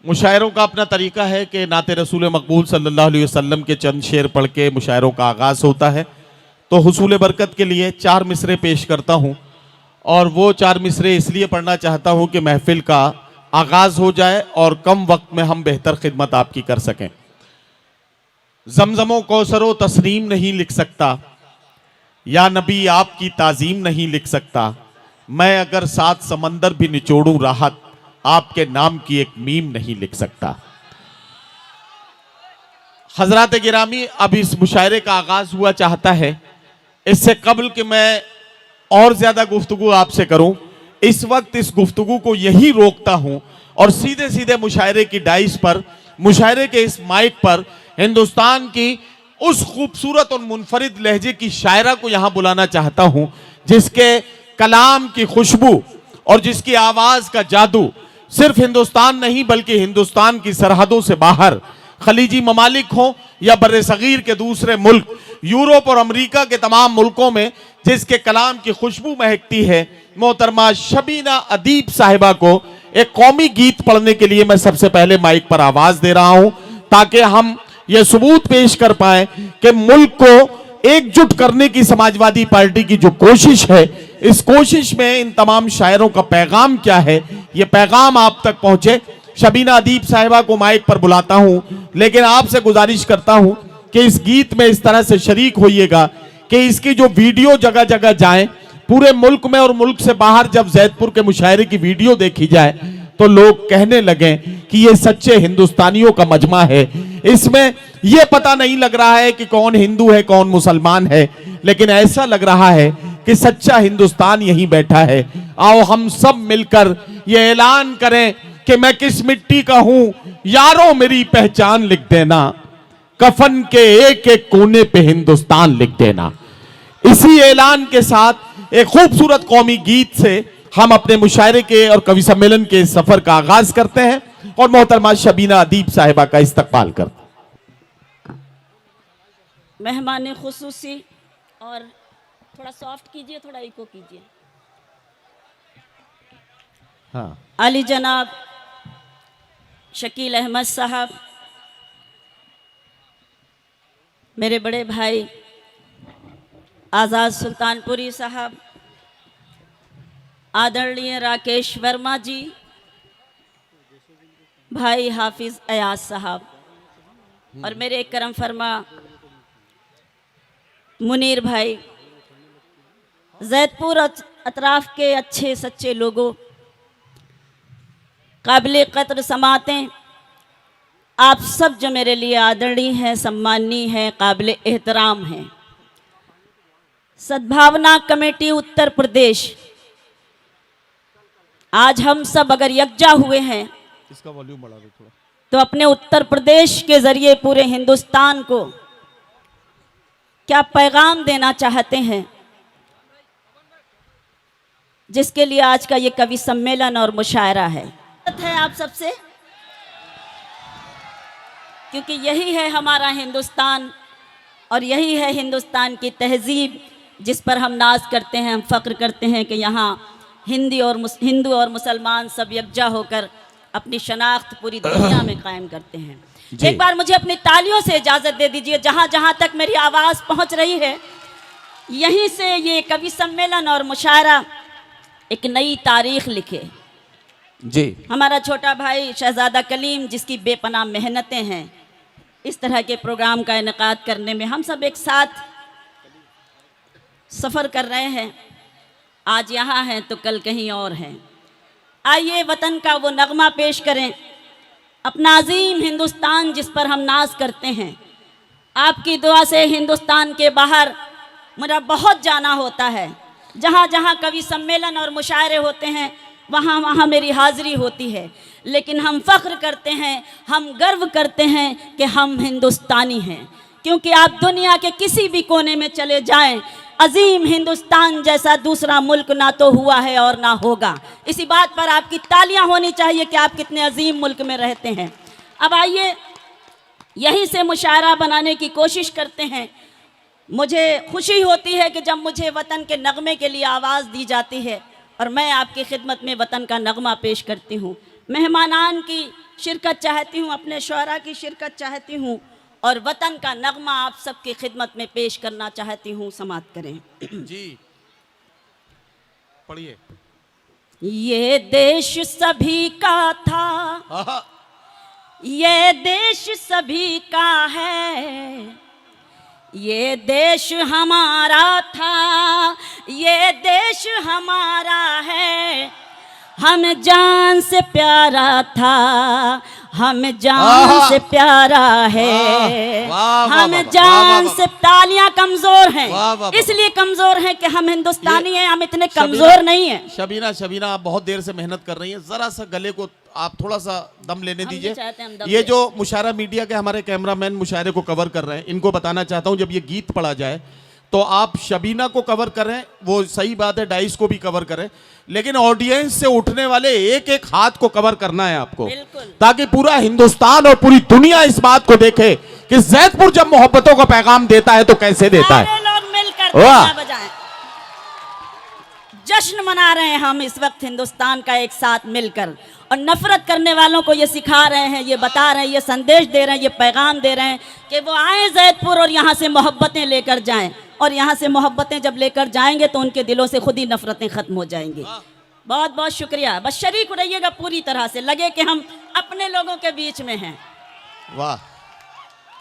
मुशायरों का अपना तरीका है कि नाते रसूल मकबूल सल्लल्लाहु अलैहि वसल्लम के चंद शेर पढ़ के मुशायरों का आगाज़ होता है। तो हुसूल बरकत के लिए 4 मिसरे पेश करता हूँ, और वो 4 मिसरे इसलिए पढ़ना चाहता हूँ कि महफिल का आगाज़ हो जाए और कम वक्त में हम बेहतर खिदमत आपकी कर सकें। ज़मज़मो कौसरो तस्नीम नहीं लिख सकता, या नबी आपकी ताज़ीम नहीं लिख सकता, मैं अगर 7 समंदर भी निचोड़ूं राहत, आपके नाम की एक मीम नहीं लिख सकता। हजरात गिरामी, अब इस मुशायरे का आगाज हुआ चाहता है। इससे कबल कि मैं और ज्यादा गुफ्तगू आपसे करूं, इस वक्त इस गुफ्तगू को यही रोकता हूं और सीधे सीधे मुशायरे की डाइस पर, मुशायरे के इस माइक पर हिंदुस्तान की उस खूबसूरत और मुनफरिद लहजे की शायरा को यहां बुलाना चाहता हूं, जिसके कलाम की खुशबू और जिसकी आवाज का जादू सिर्फ हिंदुस्तान नहीं बल्कि हिंदुस्तान की सरहदों से बाहर, खलीजी ममालिक हो या बर्रे सगीर के दूसरे मुल्क, यूरोप और अमेरिका के तमाम मुल्कों में जिसके कलाम की खुशबू महकती है। मोहतरमा शबीना अदीब साहिबा को एक कौमी गीत पढ़ने के लिए मैं सबसे पहले माइक पर आवाज दे रहा हूं, ताकि हम ये सबूत पेश कर पाए कि मुल्क को एकजुट करने की समाजवादी पार्टी की जो कोशिश है, इस कोशिश में इन तमाम शायरों का पैगाम क्या है, ये पैगाम आप तक पहुंचे। शबीना अदीब साहिबा को माइक पर बुलाता हूं, लेकिन आपसे गुजारिश करता हूं कि इस गीत में इस तरह से शरीक होइएगा कि इसकी जो वीडियो जगह जगह जाए पूरे मुल्क में, और मुल्क से बाहर जब जैदपुर के मुशायरे की वीडियो देखी जाए तो लोग कहने लगे कि ये सच्चे हिंदुस्तानियों का मजमा है। इसमें यह पता नहीं लग रहा है कि कौन हिंदू है कौन मुसलमान है, लेकिन ऐसा लग रहा है कि सच्चा हिंदुस्तान यहीं बैठा है। आओ हम सब मिलकर यह ऐलान करें कि मैं किस मिट्टी का हूं, यारों मेरी पहचान लिख देना, कफन के एक एक कोने पे हिंदुस्तान लिख देना। इसी ऐलान के साथ एक खूबसूरत कौमी गीत से हम अपने मुशायरे के और कवि सम्मेलन के सफर का आगाज करते हैं और मोहतरमा शबीना अदीब साहिबा का इस्तकबाल करते हैं। मेहमान खुसूसी, और थोड़ा सॉफ्ट कीजिए, थोड़ा इको कीजिए। हाँ। अली जनाब शकील अहमद साहब, मेरे बड़े भाई आज़ाद सुल्तानपुरी साहब, आदरणीय राकेश वर्मा जी, भाई हाफिज अयाज साहब, और मेरे करम फरमा मुनीर भाई, जैदपुर अतराफ के अच्छे सच्चे लोगों, काबिल कद्र समातें, आप सब जो मेरे लिए आदरणीय हैं, सम्माननीय हैं, काबिल एहतराम हैं। सद्भावना कमेटी उत्तर प्रदेश, आज हम सब अगर यकजा हुए हैं, इसका वॉल्यूम बढ़ा दो थोड़ा, तो अपने उत्तर प्रदेश के जरिए पूरे हिंदुस्तान को क्या पैगाम देना चाहते हैं, जिसके लिए आज का ये कवि सम्मेलन और मुशायरा है आप सबसे, क्योंकि यही है हमारा हिंदुस्तान और यही है हिंदुस्तान की तहजीब, जिस पर हम नाज करते हैं, हम फ़ख्र करते हैं कि यहाँ हिंदू और मुसलमान सब यकजा होकर अपनी शनाख्त पूरी दुनिया में कायम करते हैं। एक बार मुझे अपनी तालियों से इजाज़त दे दीजिए, जहाँ जहाँ तक मेरी आवाज़ पहुँच रही है, यहीं से ये कवि सम्मेलन और मुशायरा एक नई तारीख लिखे। जी। हमारा छोटा भाई शहजादा कलीम, जिसकी बेपनाह मेहनतें हैं इस तरह के प्रोग्राम का इनेकाद करने में, हम सब एक साथ सफ़र कर रहे हैं। आज यहाँ हैं तो कल कहीं और हैं। आइए वतन का वो नगमा पेश करें, अपना अजीम हिंदुस्तान जिस पर हम नाज करते हैं। आपकी दुआ से हिंदुस्तान के बाहर मेरा बहुत जाना होता है, जहाँ जहाँ कवि सम्मेलन और मुशायरे होते हैं वहाँ वहाँ मेरी हाज़िरी होती है, लेकिन हम फ़ख्र करते हैं, हम गर्व करते हैं कि हम हिंदुस्तानी हैं। क्योंकि आप दुनिया के किसी भी कोने में चले जाएं, अजीम हिंदुस्तान जैसा दूसरा मुल्क ना तो हुआ है और ना होगा। इसी बात पर आपकी तालियां होनी चाहिए कि आप कितने अजीम मुल्क में रहते हैं। अब आइए यहीं से मुशायरा बनाने की कोशिश करते हैं। मुझे खुशी होती है कि जब मुझे वतन के नगमे के लिए आवाज़ दी जाती है और मैं आपकी खिदमत में वतन का नगमा पेश करती हूँ। मेहमानान की शिरकत चाहती हूँ, अपने शुअरा की शिरकत चाहती हूँ और वतन का नगमा आप सबकी खिदमत में पेश करना चाहती हूँ। समात करें जी, पढ़िए। ये देश सभी का था, आहा, ये देश सभी का है, ये देश हमारा था, ये देश हमारा है, हम जान से प्यारा था, हम जान से प्यारा है, हम जान से। तालियां कमजोर हैं, इसलिए कमजोर हैं कि हम हिंदुस्तानी हैं, हम इतने कमजोर नहीं हैं। शबीना आप बहुत देर से मेहनत कर रही हैं, जरा सा गले को आप थोड़ा सा दम लेने दीजिए। ये जो मुशायरा मीडिया के हमारे कैमरामैन मुशायरे को कवर कर रहे हैं, इनको बताना चाहता हूं, जब ये गीत पढ़ा जाए तो आप शबीना को कवर करें, वो सही बात है, डाइस को भी कवर करें, लेकिन ऑडियंस से उठने वाले एक एक हाथ को कवर करना है आपको, ताकि पूरा हिंदुस्तान और पूरी दुनिया इस बात को देखे कि जैदपुर जब मोहब्बतों का पैगाम देता है तो कैसे देता है। लोग मिलकर तालियां बजाएं, जश्न मना रहे हैं हम इस वक्त हिंदुस्तान का एक साथ मिलकर, और नफरत करने वालों को ये सिखा रहे हैं, ये बता रहे हैं, ये संदेश दे रहे हैं, ये पैगाम दे रहे हैं कि वो आए जैदपुर और यहाँ से मोहब्बतें लेकर जाएं, और यहाँ से मोहब्बतें जब लेकर जाएंगे तो उनके दिलों से खुद ही नफरतें खत्म हो जाएंगी। बहुत बहुत शुक्रिया, बस शरीक रहिएगा पूरी तरह से, लगे कि हम अपने लोगों के बीच में हैं। वाह।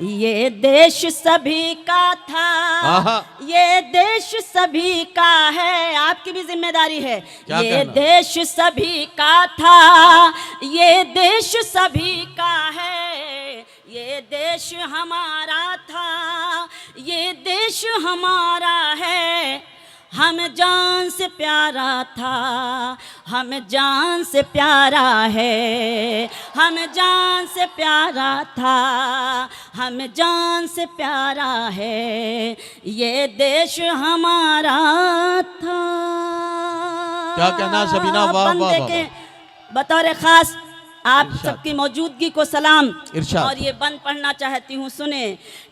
ये देश सभी का था, ये देश सभी का है, आपकी भी जिम्मेदारी है। ये देश सभी का था, ये देश सभी का है, ये देश हमारा था, ये देश हमारा है, हम जान से प्यारा था, हम जान से प्यारा है, हम जान से प्यारा था, हम जान से प्यारा है, ये देश हमारा था। क्या कहना शबीना, वाह वाह वाह। बतौर खास आप सबकी मौजूदगी को सलाम, इरशाद। और ये बंद पढ़ना चाहती हूँ, सुने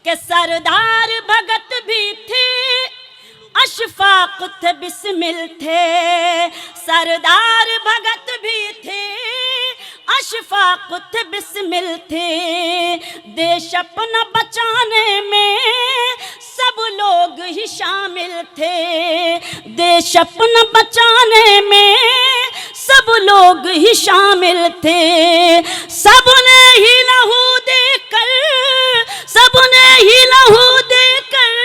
कि सरदार भगत भी थे, अशफाक थे, बिस्मिल थे, सरदार भगत भी थे, अशफाक थे, बिस्मिल थे, देश अपना बचाने में सब लोग ही शामिल थे, देश अपना बचाने में सब लोग ही शामिल थे, सबने ही लहू देकर, सबने ही लहू देकर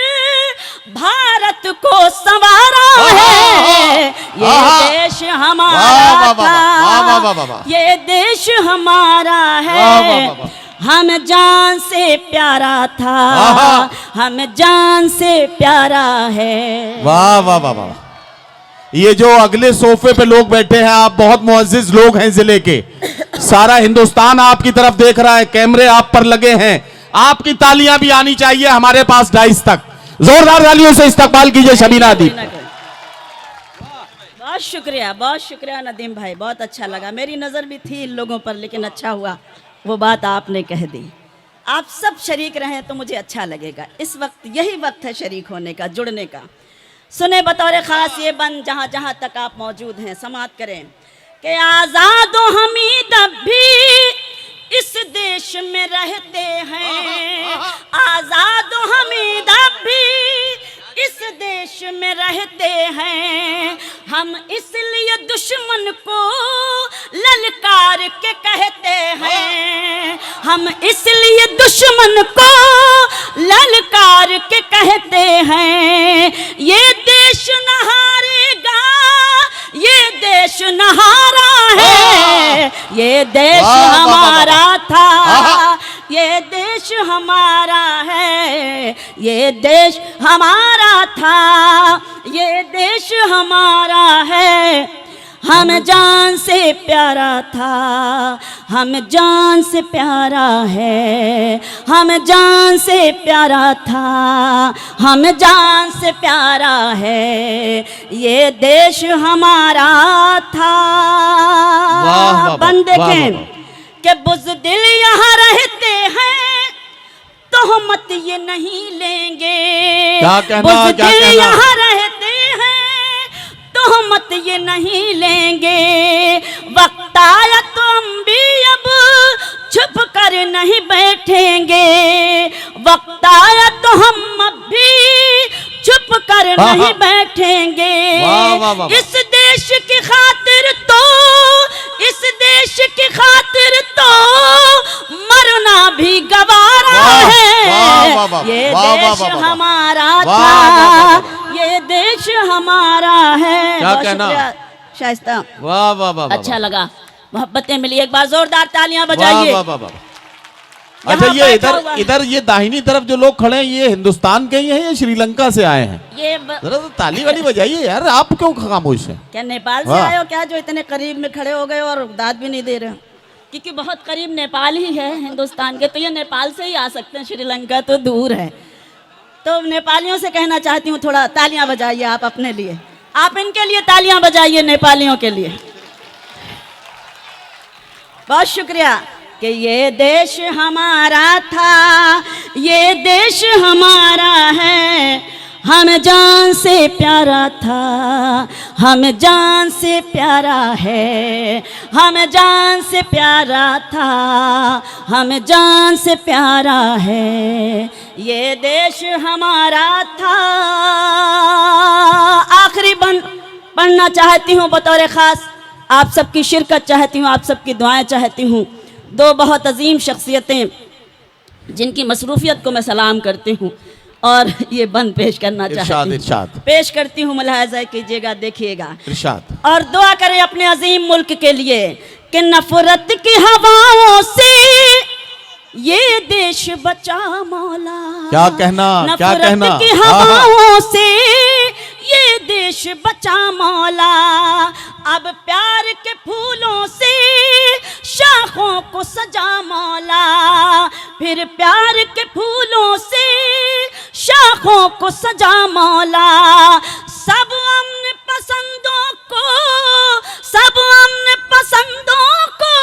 भारत को संवारा है, ये देश हमारा था, ये देश हमारा है, हम जान से प्यारा था, हम जान से प्यारा है। वाह वाह वाह वाह। ये जो अगले सोफे पे लोग बैठे हैं, आप बहुत मुअज्जिज लोग हैं जिले के, सारा हिंदुस्तान आपकी तरफ देख रहा है, कैमरे आप पर लगे हैं, आपकी तालियां भी आनी चाहिए हमारे पास डाइस तक, जोरदार तालियों से इस्तकबाल कीजिए शबीना दी। बहुत शुक्रिया नदीम भाई, बहुत अच्छा लगा, मेरी नज़र भी थी इन लोगों पर, लेकिन अच्छा हुआ वो बात आपने कह दी। आप सब शरीक रहें तो मुझे अच्छा लगेगा, इस वक्त यही वक्त है शरीक होने का, जुड़ने का। सुने बतौर ख़ास ये बंद जहाँ जहाँ तक आप मौजूद हैं, समात करें कि आज़ाद हमीद भी इस देश में रहते हैं, आज़ाद हमीद भी इस देश में रहते हैं, हम इसलिए दुश्मन को ललकार के कहते हैं, हम इसलिए दुश्मन को ललकार के कहते हैं, ये देश न हारेगा, ये देश न हारा है, ये देश हमारा था, ये देश हमारा है, ये देश हमारा था, ये देश हमारा है, हम जान से प्यारा था, हम जान से प्यारा है, हम जान से प्यारा था, हम जान से प्यारा है, ये देश हमारा था। बंद देखें कि बुज़दिल यहाँ रहते हैं, तोहमत ये नहीं लेंगे, बुज़दिल यहाँ रहते हैं, तोहमत ये नहीं लेंगे, वक्त आया तो हम नहीं बैठेंगे, वक्त आया तो हम अब भी चुप कर नहीं बैठेंगे। वाह वाह वाह। इस देश की खातिर तो, इस देश की खातिर तो मरना भी गवारा है। वाह वाह वाह। ये वाह वाह देश वाह वाह। हमारा वाह वाह वाह था, ये देश हमारा है। क्या बहुत कहना? शुक्रिया शाइस्ता, वाह वाह वाह। अच्छा लगा, मोहब्बतें मिली। एक बार जोरदार तालियां वाह बजाइए। वाह वाह वाह। अच्छा, ये इधर ये दाहिनी तरफ जो लोग खड़े हैं, ये हिंदुस्तान के ही हैं या श्रीलंका से आए हैं? ये जरा तो ताली वाली बजाइए यार, आप क्यों खामोश हैं? क्या नेपाल से वाह। आए हो क्या, जो इतने करीब में खड़े हो गए और दाद भी नहीं दे रहे हो? क्योंकि बहुत करीब नेपाल ही है हिंदुस्तान के, तो ये नेपाल से ही आ सकते हैं, श्रीलंका तो दूर है। तो नेपालियों से कहना चाहती हूँ, थोड़ा तालियां बजाइए आप अपने लिए, आप इनके लिए तालियां बजाइए, नेपालियों के लिए। बहुत शुक्रिया। कि ये देश हमारा था, ये देश हमारा है, हम जान से प्यारा था, हम जान से प्यारा है, हम जान से प्यारा था, हम जान से प्यारा है, ये देश हमारा था। आखिरी बंद पढ़ना चाहती हूँ बतौर ख़ास, आप सबकी शिरकत चाहती हूँ, आप सबकी दुआएं चाहती हूँ। दो बहुत अजीम शख्सियतें जिनकी मसरूफियत को मैं सलाम करती हूँ और ये बंद पेश करना चाहती हूँ। इरशाद पेश करती हूँ, मुलाहजा कीजिएगा, देखिएगा इरशाद। और दुआ करें अपने अजीम मुल्क के लिए कि नफरत की हवाओं से ये देश बचा मौला। क्या कहना, क्या कहना? नफरत की हवाओं से ये देश बचा मौला। अब प्यार के फूलों से शाखों को सजा मौला, फिर प्यार के फूलों से शाखों को सजा मौला। सब अमन पसंदों को, सब अमन पसंदों को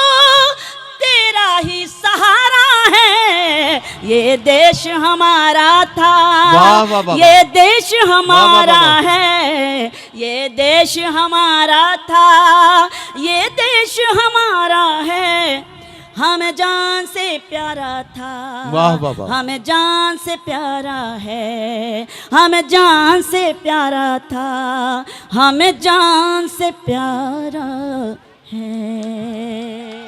तेरा ही सहारा है, ये देश हमारा था, वाह वाह वाह। ये देश हमारा वाह वाह वाह। है, ये देश हमारा था, ये देश हमारा है, हम जान से प्यारा था, वाह वाह वाह। हम जान से प्यारा है, हम जान से प्यारा था, हम जान से प्यारा है।